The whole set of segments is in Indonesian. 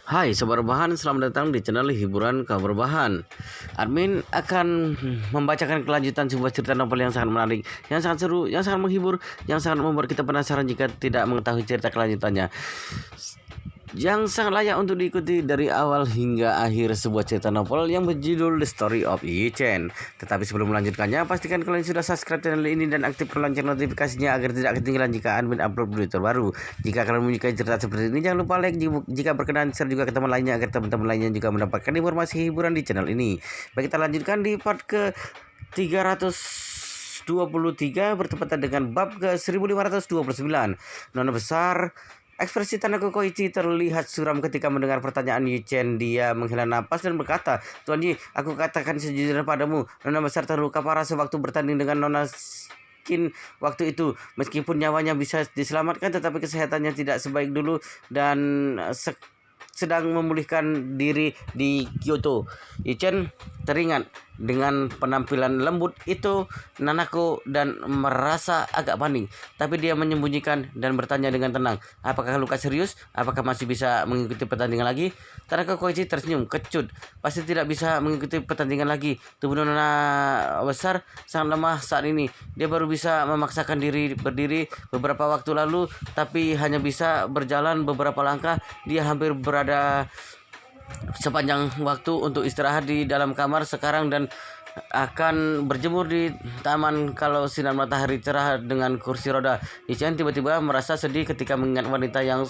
Hai Sobat Rebahan, selamat datang di channel hiburan kabar bahan. Admin akan membacakan kelanjutan sebuah cerita novel yang sangat menarik, yang sangat seru, yang sangat menghibur, yang sangat membuat kita penasaran jika tidak mengetahui cerita kelanjutannya. Yang sangat layak untuk diikuti dari awal hingga akhir sebuah cerita novel yang berjudul The Story of Yi Chen. Tetapi sebelum melanjutkannya, pastikan kalian sudah subscribe channel ini dan aktifkan lonceng notifikasinya agar tidak ketinggalan jika admin upload video terbaru. Jika kalian menyukai cerita seperti ini, jangan lupa like jika berkenan, share juga ke teman lainnya agar teman-teman lainnya juga mendapatkan informasi hiburan di channel ini. Baik, kita lanjutkan di part ke 323 bertepatan dengan bab ke 1529. Nona besar. Ekspresi Tanaka Koichi terlihat suram ketika mendengar pertanyaan Yi Chen. Dia menghela napas dan berkata, "Tuan Yi, aku katakan sejujurnya padamu, Nona besar terluka parah sewaktu bertanding dengan Nona Skin waktu itu. Meskipun nyawanya bisa diselamatkan, tetapi kesehatannya tidak sebaik dulu dan sedang memulihkan diri di Kyoto." Yi Chen teringat dengan penampilan lembut itu Nanako dan merasa agak panik. Tapi dia menyembunyikan dan bertanya dengan tenang, "Apakah luka serius? Apakah masih bisa mengikuti pertandingan lagi?" Tanaka Koichi tersenyum kecut. "Pasti tidak bisa mengikuti pertandingan lagi. Tubuh Nona besar sangat lemah saat ini. Dia baru bisa memaksakan diri berdiri beberapa waktu lalu, tapi hanya bisa berjalan beberapa langkah. Dia hampir berada sepanjang waktu untuk istirahat di dalam kamar sekarang dan akan berjemur di taman kalau sinar matahari cerah dengan kursi roda." Yi Chen tiba-tiba merasa sedih ketika mengingat wanita yang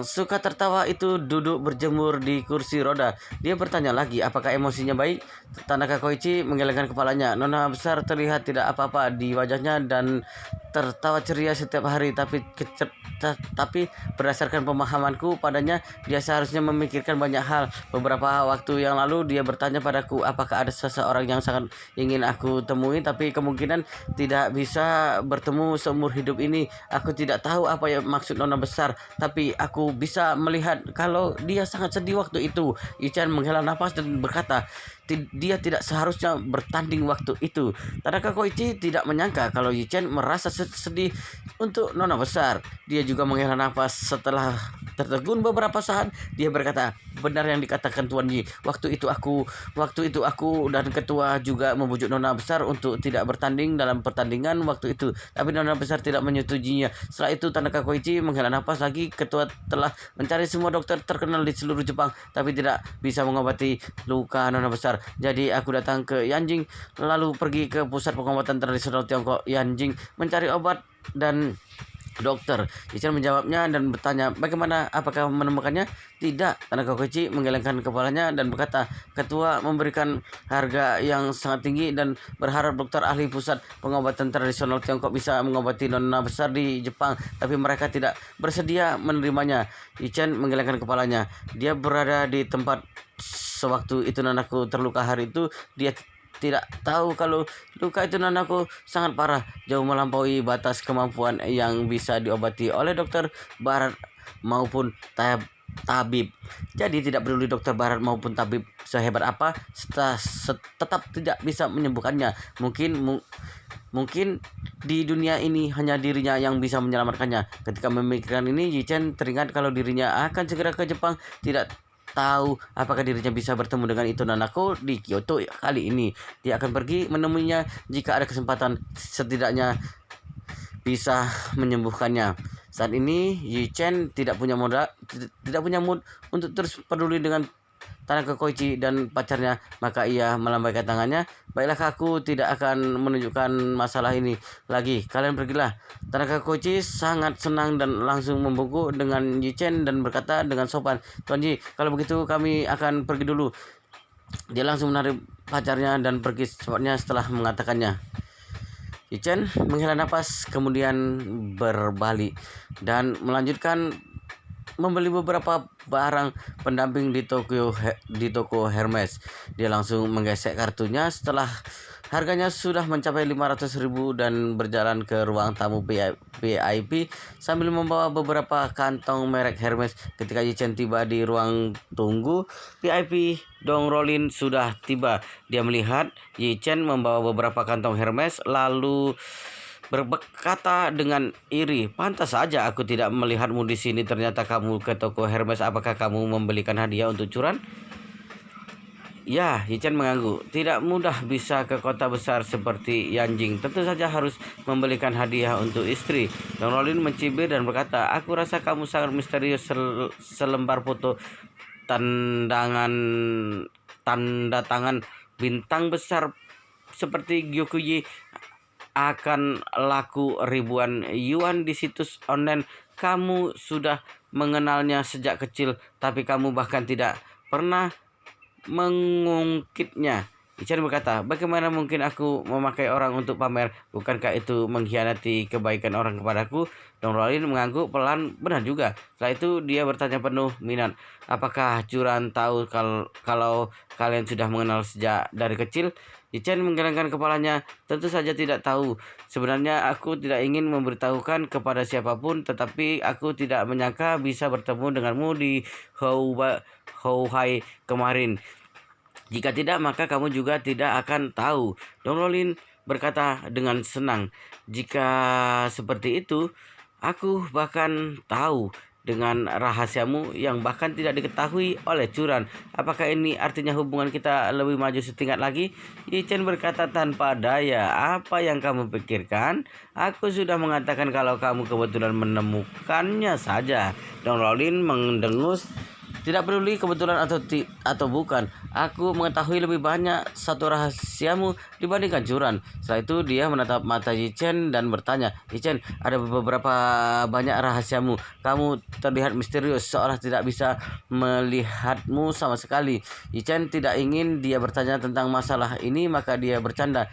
suka tertawa itu duduk berjemur di kursi roda. Dia bertanya lagi, apakah emosinya baik? Tanaka Koichi menggelengkan kepalanya. Nona besar terlihat tidak apa-apa di wajahnya dan tertawa ceria setiap hari, tapi berdasarkan pemahamanku padanya, dia seharusnya memikirkan banyak hal. Beberapa waktu yang lalu dia bertanya padaku apakah ada seseorang yang sangat ingin aku temui, tapi kemungkinan tidak bisa bertemu seumur hidup ini. Aku tidak tahu apa yang maksud Nona besar, tapi aku bisa melihat kalau dia sangat sedih waktu itu. Yi Chen menghela nafas dan berkata, dia tidak seharusnya bertanding waktu itu. Tanaka Koichi tidak menyangka kalau Yi Chen merasa sedih untuk Nona besar. Dia juga menghela nafas. Setelah tertegun beberapa saat, dia berkata, "Benar yang dikatakan Tuan Yi. Waktu itu aku dan ketua juga membujuk Nona besar untuk tidak bertanding dalam pertandingan waktu itu. Tapi Nona besar tidak menyetujuinya." Setelah itu Tanaka Koichi menghela nafas lagi. "Ketua telah mencari semua dokter terkenal di seluruh Jepang, tapi tidak bisa mengobati luka Nona besar. Jadi aku datang ke Yanjing, lalu pergi ke pusat pengobatan tradisional Tiongkok Yanjing mencari obat dan dokter." Yi Chen menjawabnya dan bertanya, "Bagaimana? Apakah menemukannya?" "Tidak." Tanaka Koichi menggelengkan kepalanya dan berkata, "Ketua memberikan harga yang sangat tinggi dan berharap dokter ahli pusat pengobatan tradisional Tiongkok bisa mengobati Nona besar di Jepang, tapi mereka tidak bersedia menerimanya." Yi Chen menggelengkan kepalanya. Dia berada di tempat sewaktu itu Nanaku terluka hari itu. Dia tidak tahu kalau luka itu Nanaku sangat parah, jauh melampaui batas kemampuan yang bisa diobati oleh dokter barat maupun tabib. Jadi tidak peduli dokter barat maupun tabib sehebat apa, tetap tidak bisa menyembuhkannya. Mungkin di dunia ini hanya dirinya yang bisa menyelamatkannya. Ketika memikirkan ini, Yi Chen teringat kalau dirinya akan segera ke Jepang. Tidak tahu apakah dirinya bisa bertemu dengan itu Nanako di Kyoto kali ini. Dia akan pergi menemuinya jika ada kesempatan, setidaknya bisa menyembuhkannya. Saat ini Yi Chen tidak punya mood untuk terus peduli dengan Tanaka Koichi dan pacarnya, maka ia melambaikan tangannya. "Baiklah, aku tidak akan menunjukkan masalah ini lagi. Kalian pergilah." Tanaka Koichi sangat senang dan langsung membungkuk dengan Yi Chen dan berkata dengan sopan, "Tuan Yi, kalau begitu kami akan pergi dulu." Dia langsung menarik pacarnya dan pergi secepatnya setelah mengatakannya. Yi Chen menghela napas, kemudian berbalik dan melanjutkan membeli beberapa barang pendamping di toko Hermes. Dia langsung menggesek kartunya setelah harganya sudah mencapai 500.000 dan berjalan ke ruang tamu VIP sambil membawa beberapa kantong merek Hermes. Ketika Yi Chen tiba di ruang tunggu VIP, Dong Rolin sudah tiba. Dia melihat Yi Chen membawa beberapa kantong Hermes, lalu berkata dengan iri, "Pantas saja aku tidak melihatmu di sini. Ternyata kamu ke toko Hermes. Apakah kamu membelikan hadiah untuk Curan?" Ya, Yichen mengangguk. Tidak mudah bisa ke kota besar seperti Yanjing. Tentu saja harus membelikan hadiah untuk istri. Dong Rolin mencibir dan berkata, "Aku rasa kamu sangat misterius. Selembar foto tandangan tanda tangan bintang besar seperti Gyokuji akan laku ribuan yuan di situs online. Kamu sudah mengenalnya sejak kecil, tapi kamu bahkan tidak pernah mengungkitnya." Ichen berkata, "Bagaimana mungkin aku memakai orang untuk pamer? Bukankah itu mengkhianati kebaikan orang kepadaku?" Dong Rolin mengangguk pelan, "Benar juga." Setelah itu dia bertanya penuh minat, "Apakah Curan tahu kalau kalian sudah mengenal sejak dari kecil?" Ichen menggelengkan kepalanya. "Tentu saja tidak tahu. Sebenarnya aku tidak ingin memberitahukan kepada siapapun, tetapi aku tidak menyangka bisa bertemu denganmu di Houhai kemarin. Jika tidak, maka kamu juga tidak akan tahu." Dong Rolin berkata dengan senang, "Jika seperti itu, aku bahkan tahu dengan rahasiamu yang bahkan tidak diketahui oleh Curan. Apakah ini artinya hubungan kita lebih maju setingkat lagi?" Yichen berkata tanpa daya, "Apa yang kamu pikirkan? Aku sudah mengatakan kalau kamu kebetulan menemukannya saja." Dong Rolin mendengus. "Tidak peduli kebetulan atau bukan, aku mengetahui lebih banyak satu rahasiamu dibandingkan Curan." Setelah itu dia menatap mata Yichen dan bertanya, "Yichen, ada beberapa banyak rahasiamu. Kamu terlihat misterius, seolah tidak bisa melihatmu sama sekali." Yichen tidak ingin dia bertanya tentang masalah ini, maka dia bercanda,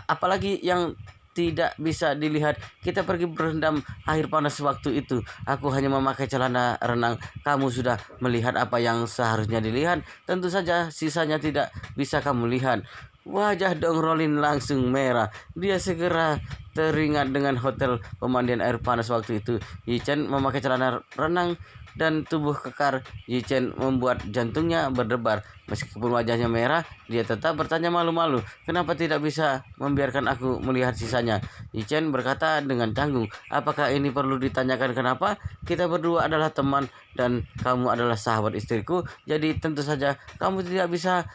"Apalagi yang tidak bisa dilihat? Kita pergi berendam air panas waktu itu. Aku hanya memakai celana renang. Kamu sudah melihat apa yang seharusnya dilihat. Tentu saja sisanya tidak bisa kamu lihat." Wajah Dong Rolin langsung merah. Dia segera teringat dengan hotel pemandian air panas waktu itu. Yichen memakai celana renang dan tubuh kekar Yichen membuat jantungnya berdebar. Meskipun wajahnya merah, dia tetap bertanya malu-malu, "Kenapa tidak bisa membiarkan aku melihat sisanya?" Yichen berkata dengan canggung, "Apakah ini perlu ditanyakan kenapa? Kita berdua adalah teman dan kamu adalah sahabat istriku, jadi tentu saja kamu tidak bisa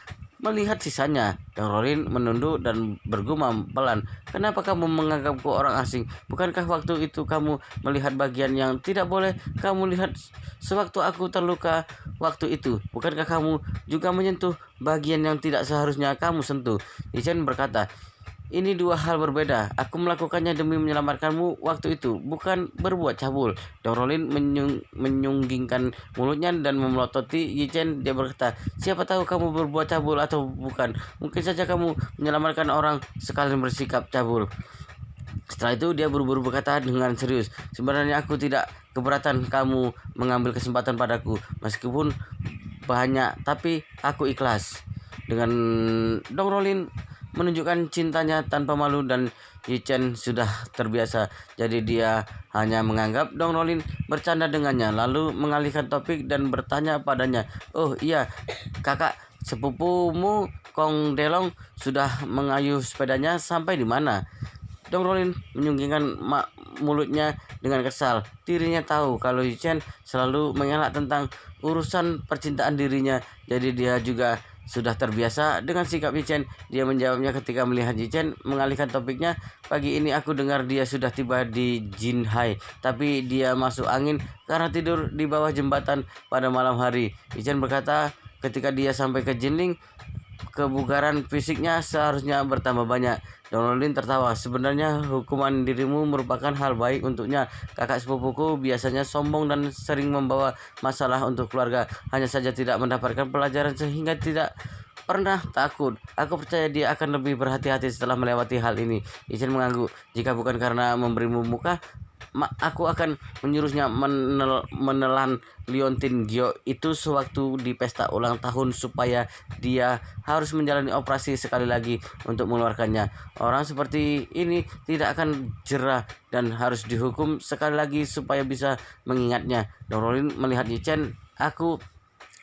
melihat sisanya." Dong Rolin menunduk dan bergumam pelan, "Kenapa kamu menganggapku orang asing? Bukankah waktu itu kamu melihat bagian yang tidak boleh kamu lihat sewaktu aku terluka waktu itu? Bukankah kamu juga menyentuh bagian yang tidak seharusnya kamu sentuh?" Yichen berkata, "Ini dua hal berbeda. Aku melakukannya demi menyelamatkanmu waktu itu, bukan berbuat cabul." Dong Rolin menyunggingkan mulutnya dan memelototi Yichen. Dia berkata, "Siapa tahu kamu berbuat cabul atau bukan? Mungkin saja kamu menyelamatkan orang sekalian bersikap cabul." Setelah itu dia buru-buru berkata dengan serius, "Sebenarnya aku tidak keberatan kamu mengambil kesempatan padaku, meskipun banyak, tapi aku ikhlas." Dengan Dong Rolin menunjukkan cintanya tanpa malu dan Yichen sudah terbiasa, jadi dia hanya menganggap Dong Rolin bercanda dengannya, lalu mengalihkan topik dan bertanya padanya, "Oh iya, kakak sepupumu Kong Delong sudah mengayuh sepedanya sampai di mana?" Dong Rolin menyunggingkan mulutnya dengan kesal. Dirinya tahu kalau Yichen selalu mengelak tentang urusan percintaan dirinya, jadi dia juga sudah terbiasa dengan sikap Yichen. Dia menjawabnya ketika melihat Yichen mengalihkan topiknya, "Pagi ini aku dengar dia sudah tiba di Jinhai, tapi dia masuk angin karena tidur di bawah jembatan pada malam hari." Yichen berkata, "Ketika dia sampai ke Jinling, kebugaran fisiknya seharusnya bertambah banyak." Dong Rolin tertawa, "Sebenarnya hukuman dirimu merupakan hal baik untuknya. Kakak sepupuku biasanya sombong dan sering membawa masalah untuk keluarga. Hanya saja tidak mendapatkan pelajaran sehingga tidak pernah takut. Aku percaya dia akan lebih berhati-hati setelah melewati hal ini." Yichen mengangguk, "Jika bukan karena memberimu muka, aku akan menyuruhnya menelan liontin Gyo itu sewaktu di pesta ulang tahun supaya dia harus menjalani operasi sekali lagi untuk mengeluarkannya. Orang seperti ini tidak akan jera dan harus dihukum sekali lagi supaya bisa mengingatnya." Dong Rolin melihat Yichen, "Aku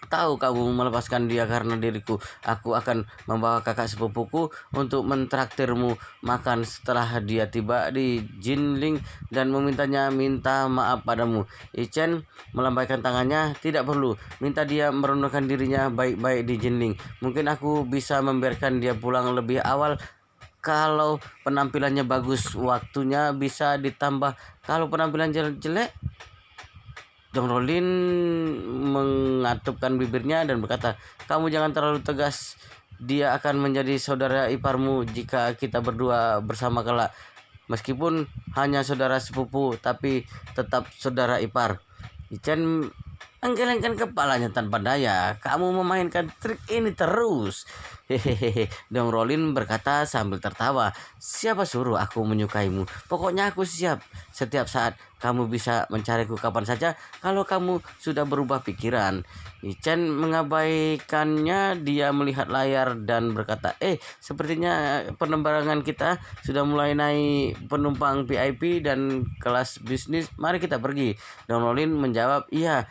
tahu kamu melepaskan dia karena diriku. Aku akan membawa kakak sepupuku untuk mentraktirmu makan setelah dia tiba di Jinling dan minta maaf padamu. Ichen melambaikan tangannya. Tidak perlu. Minta dia merendahkan dirinya baik-baik di Jinling. Mungkin aku bisa membiarkan dia pulang lebih awal kalau penampilannya bagus. Waktunya bisa ditambah. Kalau penampilan jelek, Dong Rolin mengatupkan bibirnya dan berkata, kamu jangan terlalu tegas. Dia akan menjadi saudara iparmu jika kita berdua bersama kelak. Meskipun hanya saudara sepupu, tapi tetap saudara ipar. Ichen menggelengkan kepalanya tanpa daya. Kamu memainkan trik ini terus. Hehehe. Dong Rolin berkata sambil tertawa. Siapa suruh aku menyukaimu? Pokoknya aku siap. Setiap saat kamu bisa mencariku kapan saja kalau kamu sudah berubah pikiran. Ichen mengabaikannya. Dia melihat layar dan berkata, sepertinya penerbangan kita sudah mulai naik penumpang VIP dan kelas bisnis. Mari kita pergi. Dong Rolin menjawab, iya.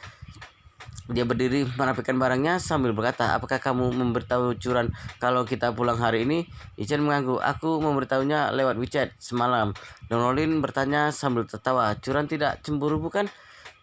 Dia berdiri merapikan barangnya sambil berkata, apakah kamu memberitahu Curan kalau kita pulang hari ini? Ichen mengangguk, aku memberitahunya lewat WeChat semalam. Dong Rolin bertanya sambil tertawa, Curan tidak cemburu bukan?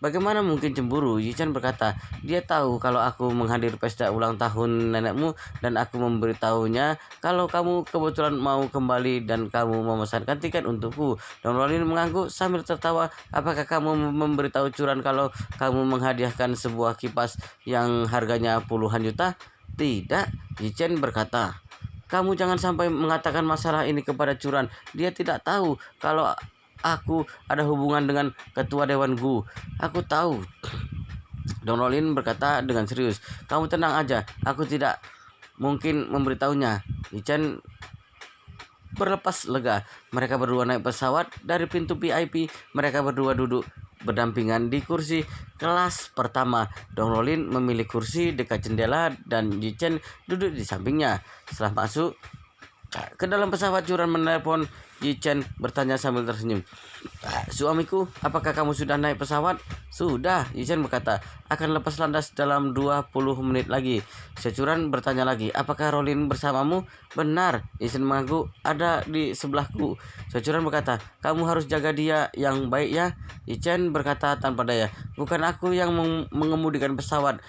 Bagaimana mungkin cemburu? Yichen berkata, dia tahu kalau aku menghadiri pesta ulang tahun nenekmu dan aku memberitahunya kalau kamu kebetulan mau kembali dan kamu memesankan tiket untukku. Dong Rolin mengangguk sambil tertawa. Apakah kamu memberitahu Curan kalau kamu menghadiahkan sebuah kipas yang harganya puluhan juta? Tidak, Yichen berkata. Kamu jangan sampai mengatakan masalah ini kepada Curan. Dia tidak tahu kalau aku ada hubungan dengan ketua Dewan Gu. Aku tahu. Dong Rolin berkata dengan serius. Kamu tenang aja. Aku tidak mungkin memberitahunya. Ichen berlepas lega. Mereka berdua naik pesawat dari pintu VIP. Mereka berdua duduk berdampingan di kursi kelas pertama. Dong Rolin memilih kursi dekat jendela dan Yichen duduk di sampingnya. Setelah masuk ke dalam pesawat, Curan menelpon. Yichen bertanya sambil tersenyum. Suamiku, apakah kamu sudah naik pesawat? Sudah, Yichen berkata. Akan lepas landas dalam 20 menit lagi. Curan bertanya lagi, apakah Rolin bersamamu? Benar, Yichen mengaku, ada di sebelahku. Curan berkata, kamu harus jaga dia yang baik ya. Yichen berkata tanpa daya, bukan aku yang mengemudikan pesawat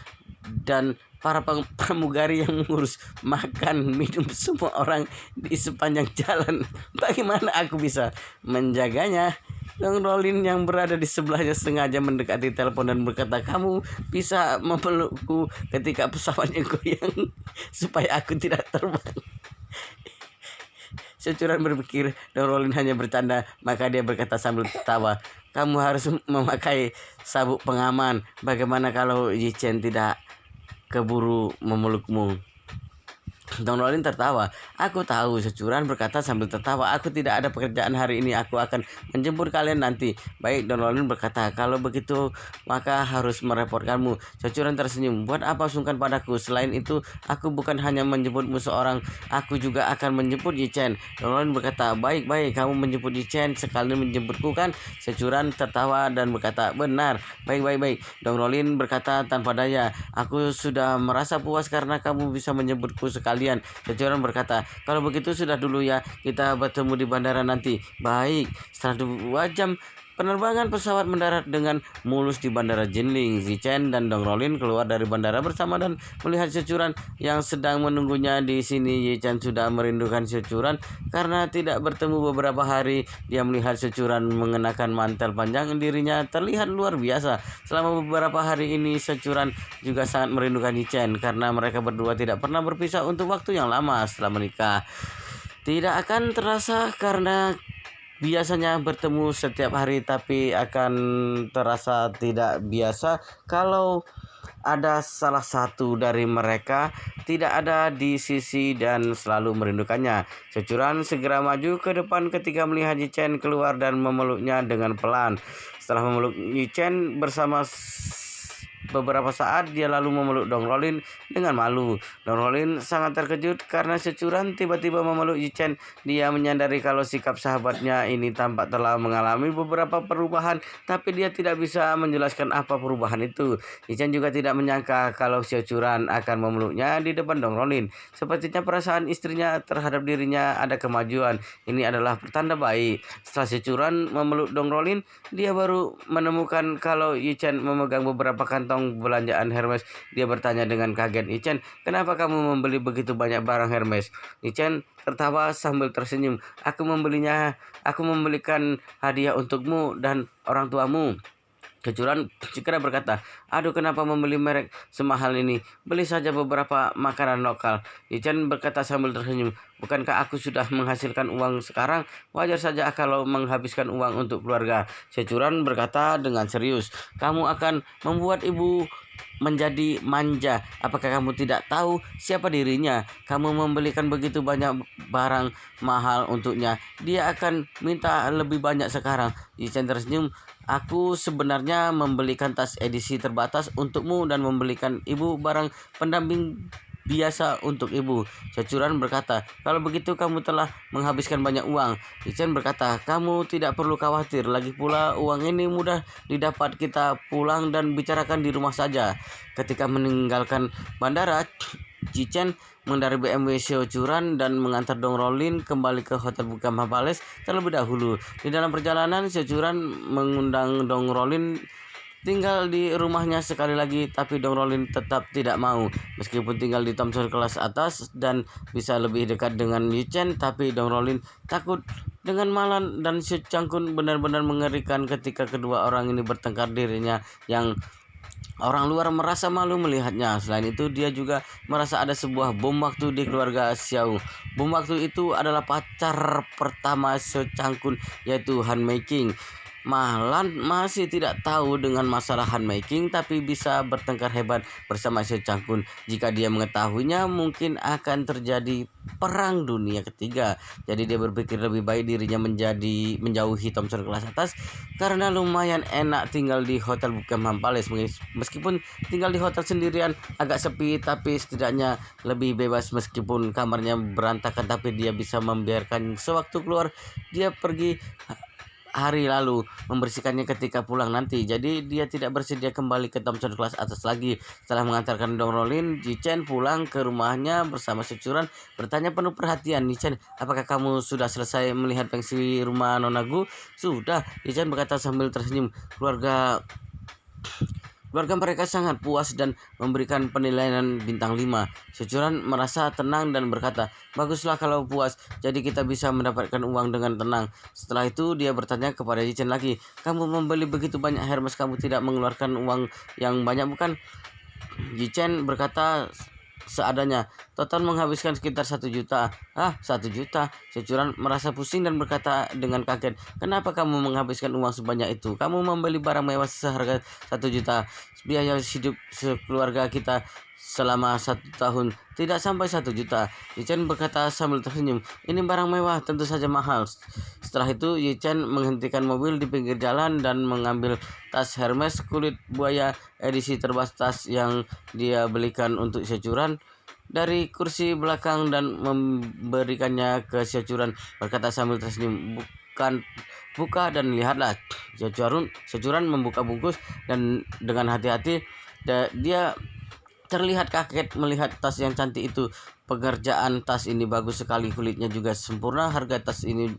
dan para pramugari yang mengurus makan minum semua orang di sepanjang jalan. Bagaimana aku bisa menjaganya? Dong Rolin yang berada di sebelahnya sengaja mendekati telepon dan berkata, kamu bisa memelukku ketika pesawatnya goyang supaya aku tidak terbang. Curan berpikir Dong Rolin hanya bercanda, maka dia berkata sambil tertawa, kamu harus memakai sabuk pengaman. Bagaimana kalau Yichen tidak keburu memelukmu? Dong Rolin tertawa. Aku tahu, Curan berkata sambil tertawa. Aku tidak ada pekerjaan hari ini. Aku akan menjemput kalian nanti. Baik, Dong Rolin berkata. Kalau begitu maka harus merepotkanmu. Curan tersenyum. Buat apa sungkan padaku? Selain itu, aku bukan hanya menjemputmu seorang. Aku juga akan menjemput Yichen. Dong Rolin berkata, baik. Kamu menjemput Yichen sekali menjemputku kan? Curan tertawa dan berkata, benar. Baik. Dong Rolin berkata tanpa daya. Aku sudah merasa puas karena kamu bisa menjemputku sekali. Curan berkata, kalau begitu sudah dulu ya, kita bertemu di bandara nanti. Baik. Setelah 2 jam penerbangan, pesawat mendarat dengan mulus di bandara Jinling. Yichen dan Dong Rolin keluar dari bandara bersama dan melihat Curan yang sedang menunggunya di sini. Yichen sudah merindukan Curan karena tidak bertemu beberapa hari. Dia melihat Curan mengenakan mantel panjang, dirinya terlihat luar biasa. Selama beberapa hari ini Curan juga sangat merindukan Yichen karena mereka berdua tidak pernah berpisah untuk waktu yang lama setelah menikah. Tidak akan terasa karena biasanya bertemu setiap hari, tapi akan terasa tidak biasa kalau ada salah satu dari mereka tidak ada di sisi dan selalu merindukannya. Curan segera maju ke depan ketika melihat Yichen keluar dan memeluknya dengan pelan. Setelah memeluk Yichen beberapa saat dia lalu memeluk Dong Rolin dengan malu. Dong Rolin sangat terkejut karena Securan tiba-tiba memeluk Yichen. Dia menyadari kalau sikap sahabatnya ini tampak telah mengalami beberapa perubahan, tapi dia tidak bisa menjelaskan apa perubahan itu. Yichen juga tidak menyangka kalau Securan akan memeluknya di depan Dong Rolin. Sepertinya perasaan istrinya terhadap dirinya ada kemajuan. Ini adalah pertanda baik. Setelah Securan memeluk Dong Rolin, dia baru menemukan kalau Yichen memegang beberapa kantong belanjaan Hermes. Dia bertanya dengan kaget, "Yichen, kenapa kamu membeli begitu banyak barang Hermes?" Yichen tertawa sambil tersenyum. Aku membelikan hadiah untukmu dan orang tuamu." Kecuran segera berkata, "Aduh, kenapa membeli merek semahal ini? Beli saja beberapa makanan lokal." Yichen berkata sambil tersenyum, "Bukankah aku sudah menghasilkan uang sekarang? Wajar saja kalau menghabiskan uang untuk keluarga." Securan berkata dengan serius, "Kamu akan membuat ibu menjadi manja. Apakah kamu tidak tahu siapa dirinya? Kamu membelikan begitu banyak barang mahal untuknya. Dia akan minta lebih banyak sekarang." Yichen tersenyum, "Aku sebenarnya membelikan tas edisi terbatas untukmu dan membelikan ibu barang pendamping biasa untuk ibu." Securan berkata, "Kalau begitu kamu telah menghabiskan banyak uang." Yichen berkata, "Kamu tidak perlu khawatir. Lagi pula uang ini mudah didapat. Kita pulang dan bicarakan di rumah saja." Ketika meninggalkan bandara, Yichen mengendarai BMW Securan dan mengantar Dong Rolin kembali ke Hotel Buckingham Palace terlebih dahulu. Di dalam perjalanan, Securan mengundang Dong Rolin tinggal di rumahnya sekali lagi, tapi Dong Rolin tetap tidak mau. Meskipun tinggal di Thomson kelas atas dan bisa lebih dekat dengan Yichen, tapi Dong Rolin takut dengan Malan dan Su Changkun benar-benar mengerikan ketika kedua orang ini bertengkar. Dirinya yang orang luar merasa malu melihatnya. Selain itu, dia juga merasa ada sebuah bom waktu di keluarga Xiao. Bom waktu itu adalah pacar pertama Su Changkun, yaitu Han Meiking. Malan masih tidak tahu dengan masalah Han Meiking, tapi bisa bertengkar hebat bersama Su Changkun. Jika dia mengetahuinya, mungkin akan terjadi perang dunia ketiga. Jadi dia berpikir lebih baik dirinya menjauhi Thomson kelas atas karena lumayan enak tinggal di Hotel Buckingham Palace. Meskipun tinggal di hotel sendirian agak sepi, tapi setidaknya lebih bebas. Meskipun kamarnya berantakan, tapi dia bisa membiarkan sewaktu keluar. Dia pergi hari lalu membersihkannya ketika pulang nanti. Jadi dia tidak bersedia kembali ke Thomson kelas atas lagi. Setelah mengantarkan Dong Rolin, Yichen pulang ke rumahnya bersama Securan bertanya penuh perhatian, "Yichen, apakah kamu sudah selesai melihat pensi rumah Nonagu?" "Sudah," Yichen berkata sambil tersenyum. Keluarga mereka sangat puas dan memberikan penilaian bintang 5. Securan merasa tenang dan berkata, "Baguslah kalau puas, jadi kita bisa mendapatkan uang dengan tenang." Setelah itu dia bertanya kepada Yichen lagi, "Kamu membeli begitu banyak Hermes, kamu tidak mengeluarkan uang yang banyak bukan?" Yichen berkata seadanya, "Total menghabiskan sekitar 1 juta." "Ah, 1 juta?" Securan merasa pusing dan berkata dengan kaget, "Kenapa kamu menghabiskan uang sebanyak itu? Kamu membeli barang mewah seharga 1 juta. Biaya hidup sekeluarga kita selama 1 tahun tidak sampai 1 juta." Yichen berkata sambil tersenyum, "Ini barang mewah, tentu saja mahal." Setelah itu Yichen menghentikan mobil di pinggir jalan dan mengambil tas Hermes kulit buaya edisi terbatas yang dia belikan untuk Securan dari kursi belakang dan memberikannya ke Securan, berkata sambil tersenyum, "Buka dan lihatlah." Securan membuka bungkus dan dengan hati-hati dia terlihat kaget melihat tas yang cantik itu. "Pekerjaan tas ini bagus sekali, kulitnya juga sempurna. Harga tas ini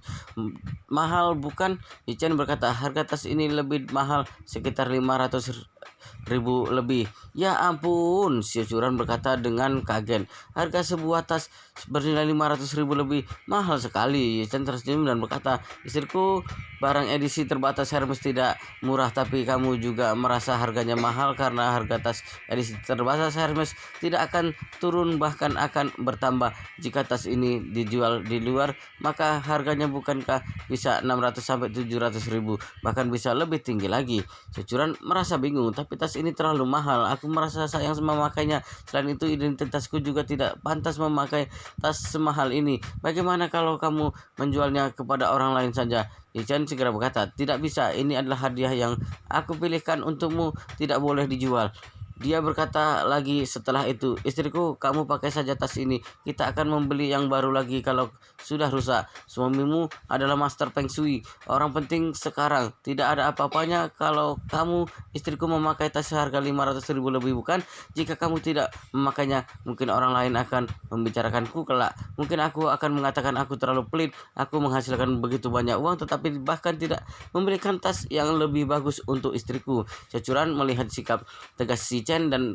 mahal bukan?" Yichen berkata, "Harga tas ini lebih mahal, sekitar 500.000 lebih." "Ya ampun," Securan berkata dengan kaget. "Harga sebuah tas bernilai 500.000 lebih mahal sekali." Yichen tersenyum dan berkata, "Istriku, barang edisi terbatas Hermes tidak murah, tapi kamu juga merasa harganya mahal karena harga tas edisi terbatas Hermes tidak akan turun, bahkan akan bertambah. Jika tas ini dijual di luar, maka harganya bukankah bisa 600 sampai 700 ribu, bahkan bisa lebih tinggi lagi. Securan merasa bingung, tapi tas ini terlalu mahal. Aku merasa sayang memakainya. Selain itu, identitasku juga tidak pantas memakai tas semahal ini. Bagaimana kalau kamu menjualnya kepada orang lain saja? Yichen segera berkata, tidak bisa, ini adalah hadiah yang aku pilihkan untukmu, tidak boleh dijual. Dia berkata lagi setelah itu, istriku, kamu pakai saja tas ini. Kita akan membeli yang baru lagi kalau sudah rusak. Suamimu adalah master feng shui. Orang penting sekarang, tidak ada apa-apanya kalau kamu, istriku, memakai tas seharga 500 ribu lebih, bukan? Jika kamu tidak memakainya, mungkin orang lain akan membicarakanku kelak. Mungkin aku akan mengatakan aku terlalu pelit. Aku menghasilkan begitu banyak uang tetapi bahkan tidak membelikan tas yang lebih bagus untuk istriku. Securan melihat sikap tegas si Chen dan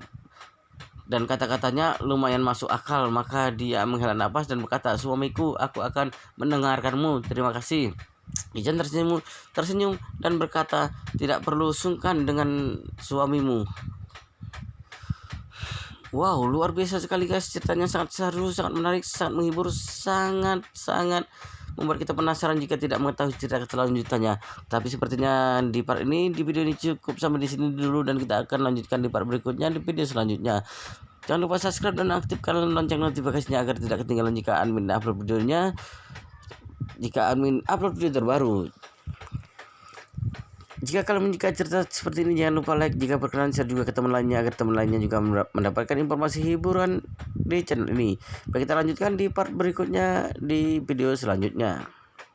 kata-katanya lumayan masuk akal, maka dia menghela napas dan berkata, suamiku, aku akan mendengarkanmu, terima kasih. Chen tersenyum dan berkata, tidak perlu sungkan dengan suamimu. Wow, luar biasa sekali guys, ceritanya sangat seru, sangat menarik, sangat menghibur, sangat membuat kita penasaran jika tidak mengetahui cerita selanjutnya. Tapi sepertinya di part ini, di video ini cukup sampai di sini dulu, dan kita akan lanjutkan di part berikutnya di video selanjutnya. Jangan lupa subscribe dan aktifkan lonceng notifikasinya agar tidak ketinggalan jika admin upload videonya, jika admin upload video terbaru. Jika kalian menyukai cerita seperti ini, jangan lupa like, jika berkenan share juga ke teman lainnya agar teman lainnya juga mendapatkan informasi hiburan di channel ini. Baik, kita lanjutkan di part berikutnya di video selanjutnya.